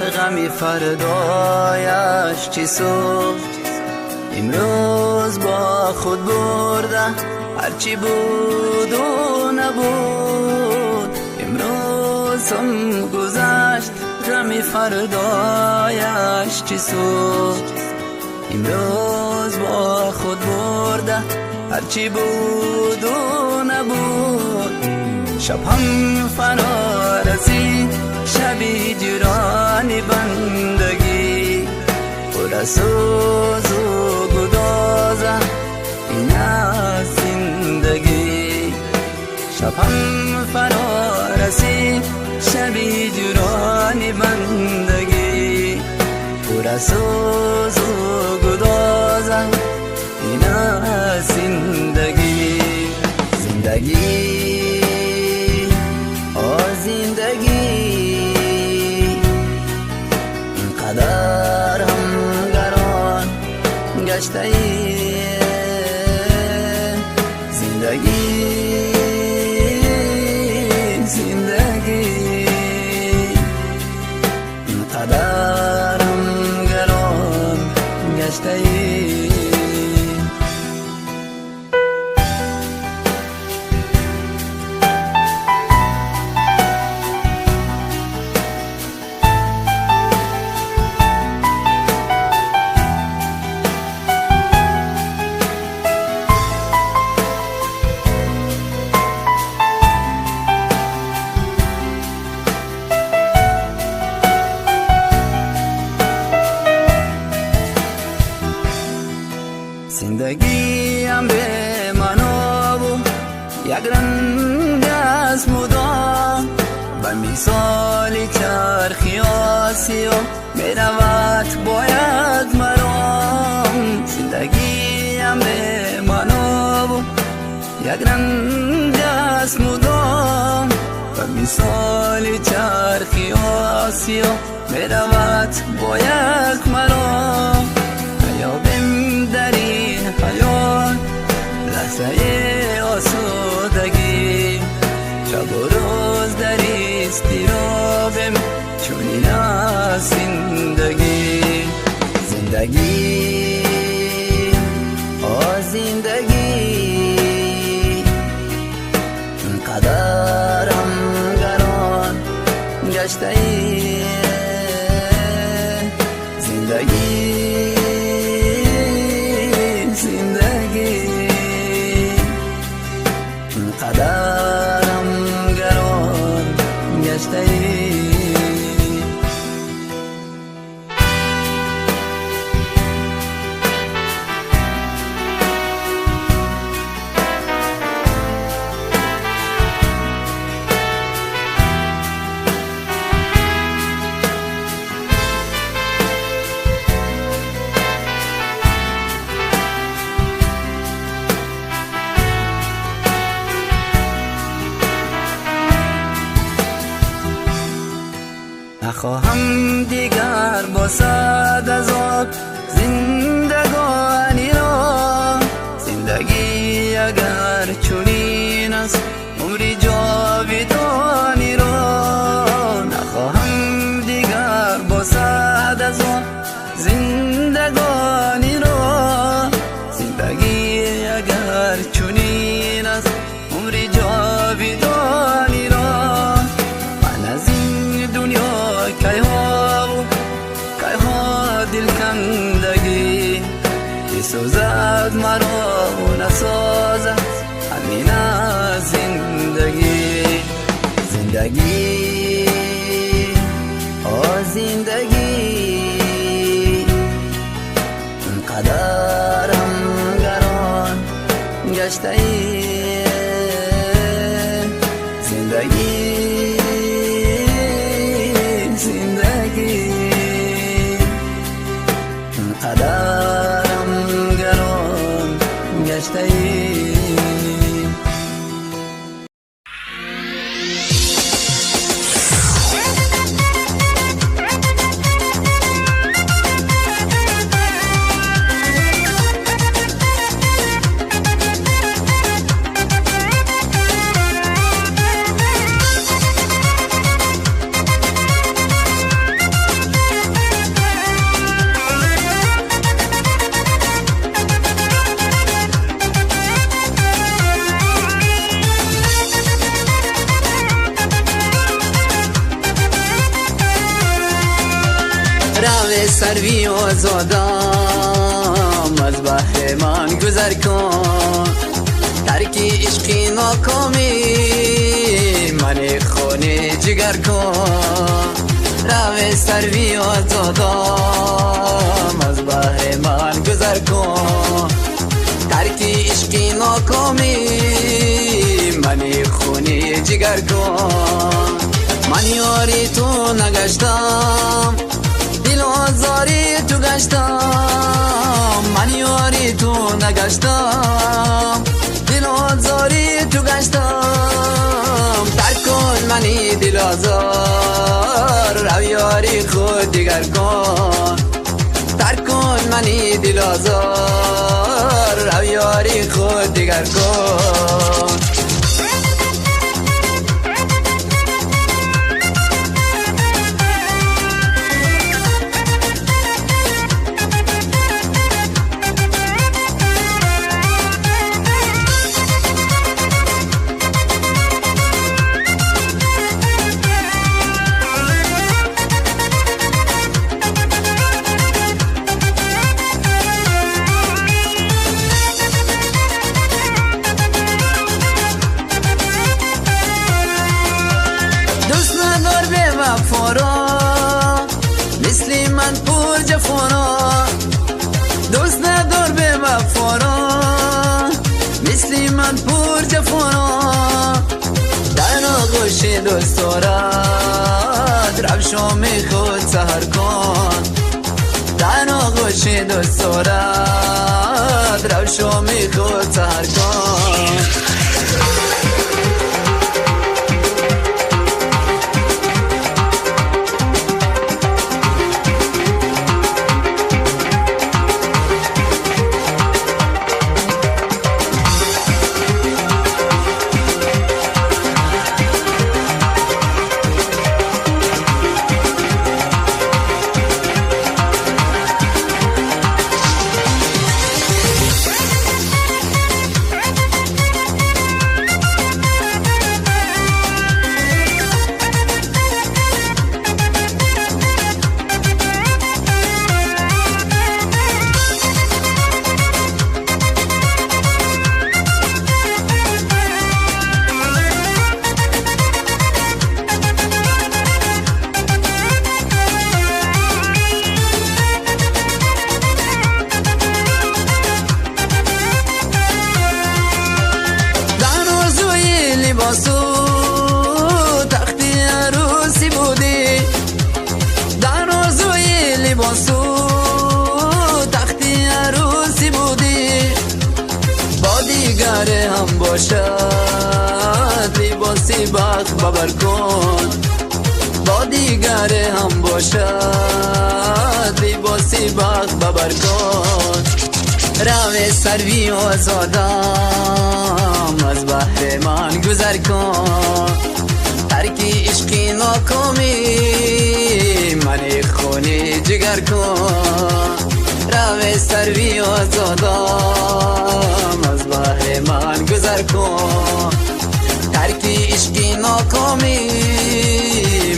غمی فردایش چی سوخت. امروز با خود برده هرچی بود و نبود. امروز هم گذشت غمی فردایش چی سوخت. امروز با خود برده هرچی بود و نبود. شب هم فرا رسید شبی جیرانی بندگی، پر از سوز و گدازه این از زندگی. شب هم فرا رسید شبی جیرانی بندگی، پر از سوز و گدازه این از زندگی. زندگی زندگی اینقدر هم گران گشته ای. زندگی زندگی اینقدر هم گران گشته ای. زندگی امر منو بود یک رنگ از مدام، به مثال چرخی آسیا می رود باید مرام. زندگی امر منو بود یک رنگ از مدام، به مثال چرخی آسیا می رود باید مرام. در این حیات لحظه آسودگی، شب و روز در اضطرابم چونین از زندگی. زندگی زندگی اینقدر هم گران گشته ای. زندگی قدرم گران گشته ای. نخواهم دیگر با صد عذاب زندگانی را. زندگی اگر چنین است عمری جاودانی را. نخواهم دیگر با صد عذاب زندگانی را. زندگی اگر چنین است عمری جاودانی را. من از این دنیا که ها دل کندگی بسوزد مرا و نسازد همین از زندگی. زندگی زندگی اینقدر هم گران گشته ای. زندگی قدرم گران گشته ای. روی سروی و زادم از بحر من گذر کن ترکی عشقی ناکامی من خونه جگر کن روی سروی و زادم از بحر من گذر کن ترکی عشقی ناکامی من خونه جگر کن من یاری تو نگشتم دل آزاری تو گشتم من یاری تو نگشتم دل آزاری تو گشتم ترک کن منی دل آزار رو یاری خود دیگر کن ترک کن منی دل آزار رو یاری خود دیگر کن مثلی من پر جفانا دوست ندار به وفارا مثلی من پر جفانا در آغوش دوست دارد رو شام خود سهر کن در آغوش دوست دارد رو شام خود سهر کن تختی عروسی بودی در روزوی لباسو تختی عروسی بودی با دیگر هم باشد لباسی بخت ببر کن با دیگر هم باشد لباسی بخت ببر کن روی سروی و زادم از بحر من گذر کن ترکی عشقی ناکامی من خونه جگر کن روی سروی و زادم از بحر من گذر کن ترکی عشقی ناکامی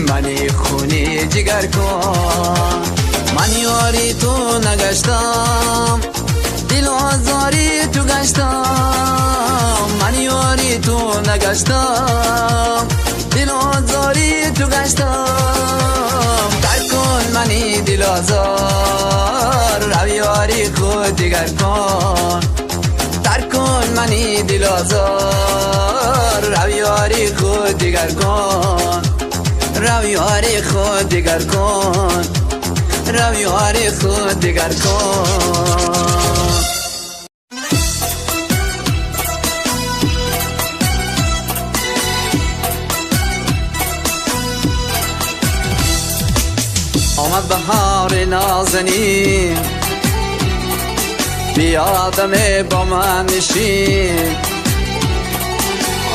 من خونه جگر کن من یاری تو نگشتم دل آزاری تو گشتم من یاری تو نگشتم دل آزاری تو گشتم ترک کن منی دل آزار رو یاری خود دیگر کن ترک کن منی دل آزار رو یاری خود دیگر کن رو یاری خود دیگر کن رو یاری خود دیگر کن آمد بهار نازنین بیادم با من نشین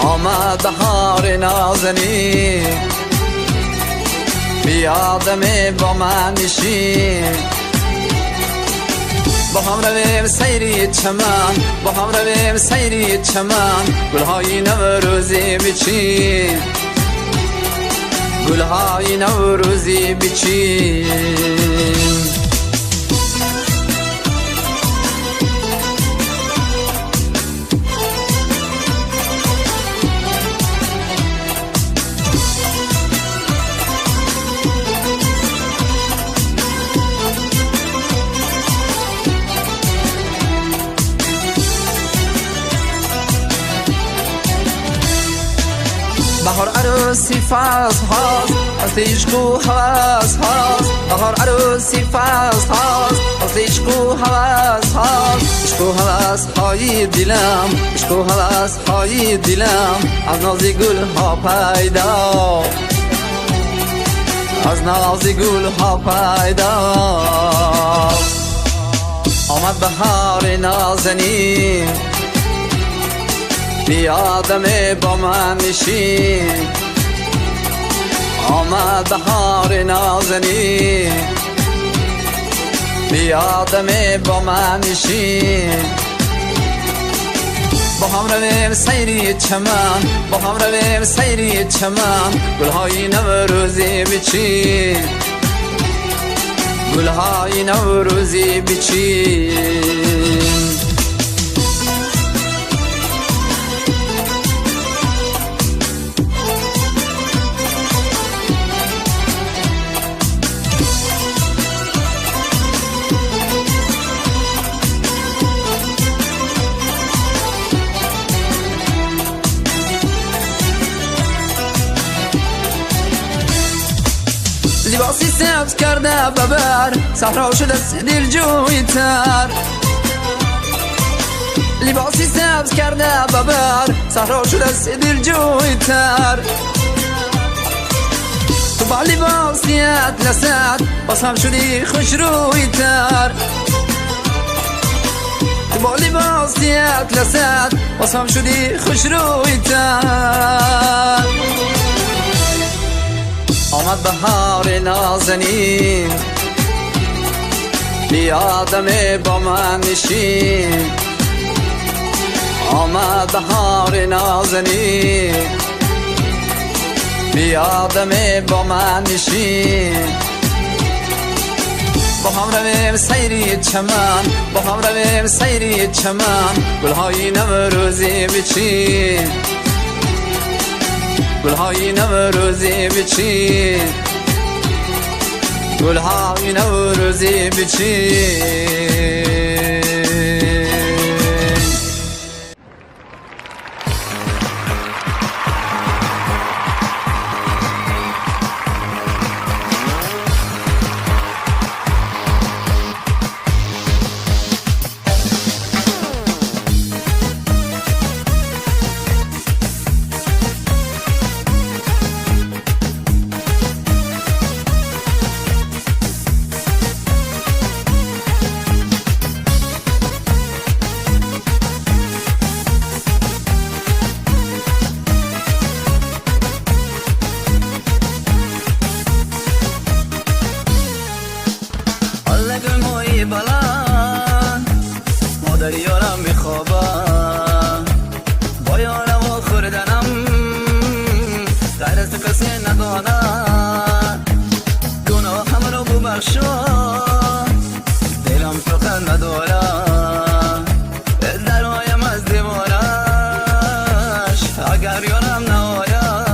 آمد بهار نازنین بیادم با من نشین با هم رویم سیری چمن با هم رویم سیری چمن گلهای نوروزی بچین گلهای نوروزی بچین عروسی فاز هاست از عشق و هواس هاست بهار عروسی فاز هاست از عشق و هواس هاست عشق و هواس های دلم عشق و هواس های دلم از ناز گل ها پیدا از ناز گل ها پیدا آمد بهار نازنین بیادم با من نشین آمد بهار نازنین بیادم با من نشین با هم رویم سیری چمن با هم رویم سیری چمن گلهای نوروزی بچین گلهای نوروزی بچین لباسی سبز کرده ببر صحرا شده دلجوی تر لباسی سبز کرده ببر صحرا شده دلجوی تر تو با لباسیت لسد باز هم شدی خوش روی تر تو با لباسیت لسد باز هم شدی خوش روی تر آمد بهار نازنین بیادم با من نشین آمد بهار نازنین بیادم با من نشین با هم رویم سیری چمن با هم رویم سیری چمن گلهای نوروزی بچین گلهای نوروزی بچین گلهای نوروزی بچین یارم میخوابم با یارم و خوردنم غیر از کسی ندانم گناهم رو ببخشا دلم فقط ندارم درایم از دیوارش اگر یارم نهاید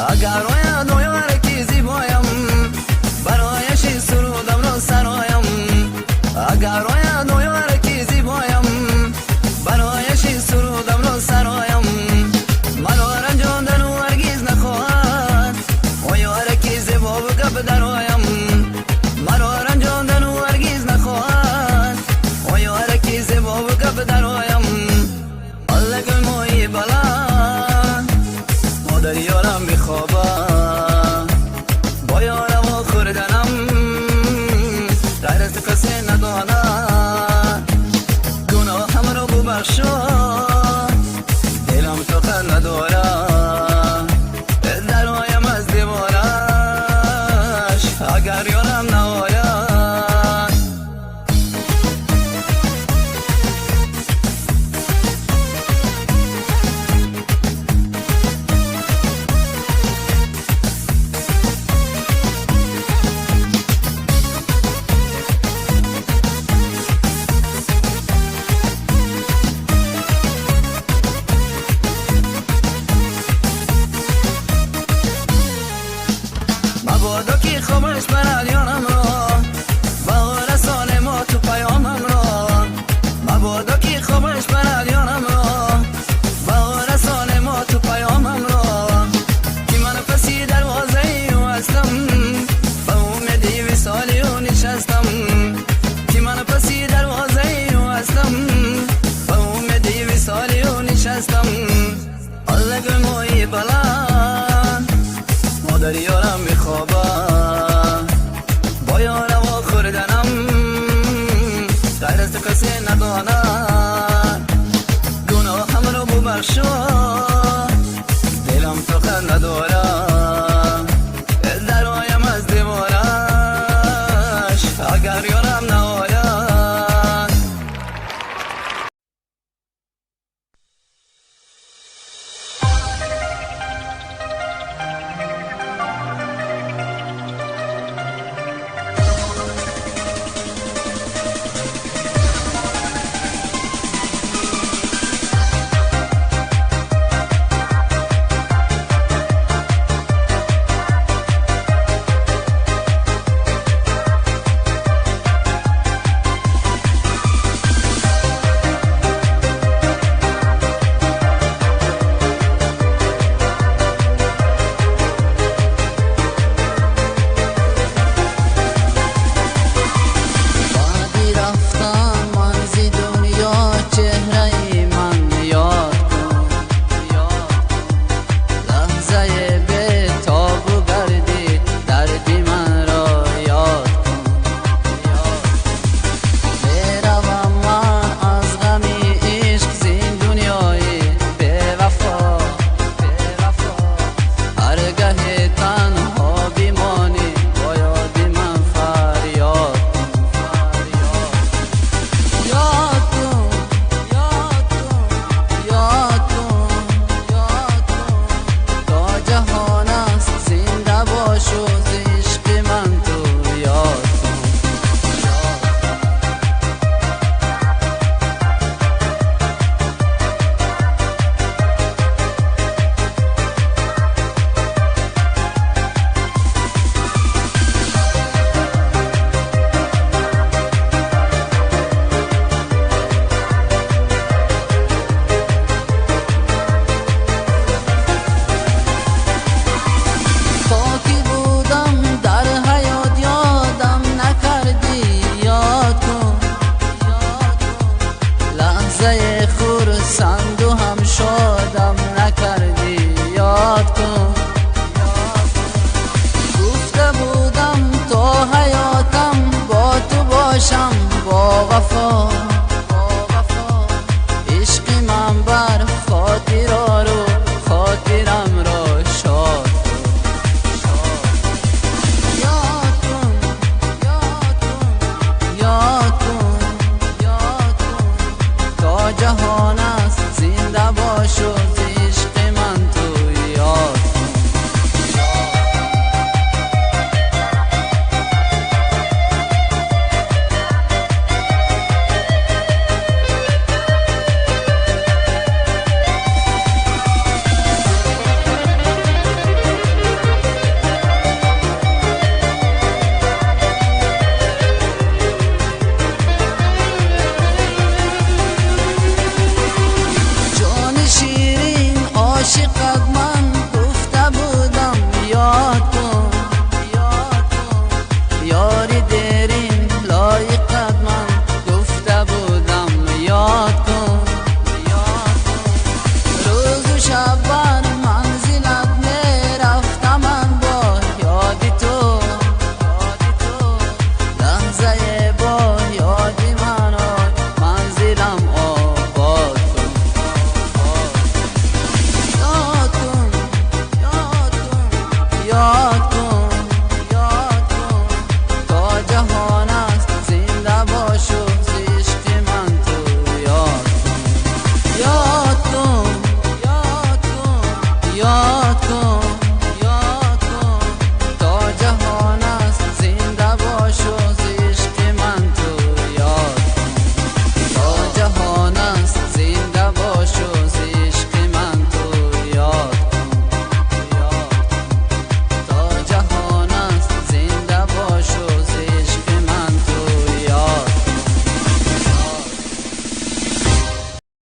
اگر رویان و یارکی زیبایم برایش سرودم رو سرایم اگر رویان و یارکی زیبایم برایش سرودم رو سرایم منو رنجاندن و هرگیز نخواهد و یارکی زیبا و گپ درایم منو رنجاندن و هرگیز نخواهد و یارکی زیبا و گپ درایم الله گل مایی بلند مادر یارم میخوابم با یارم و خوردنم غیر از کسی ندانم گناهم رو ببخشا دلم فقط ندارم درایم از دیوارش اگر یارم نهاید تو کسی نداند گناهم رو ببخشو دلم تو خود ندارم درایم از دیوارش اگر یارم نهاید با وفا عشق من بر خاطر رو خاطرم را شاد یاد کن یاد کن یاد کن تا جهان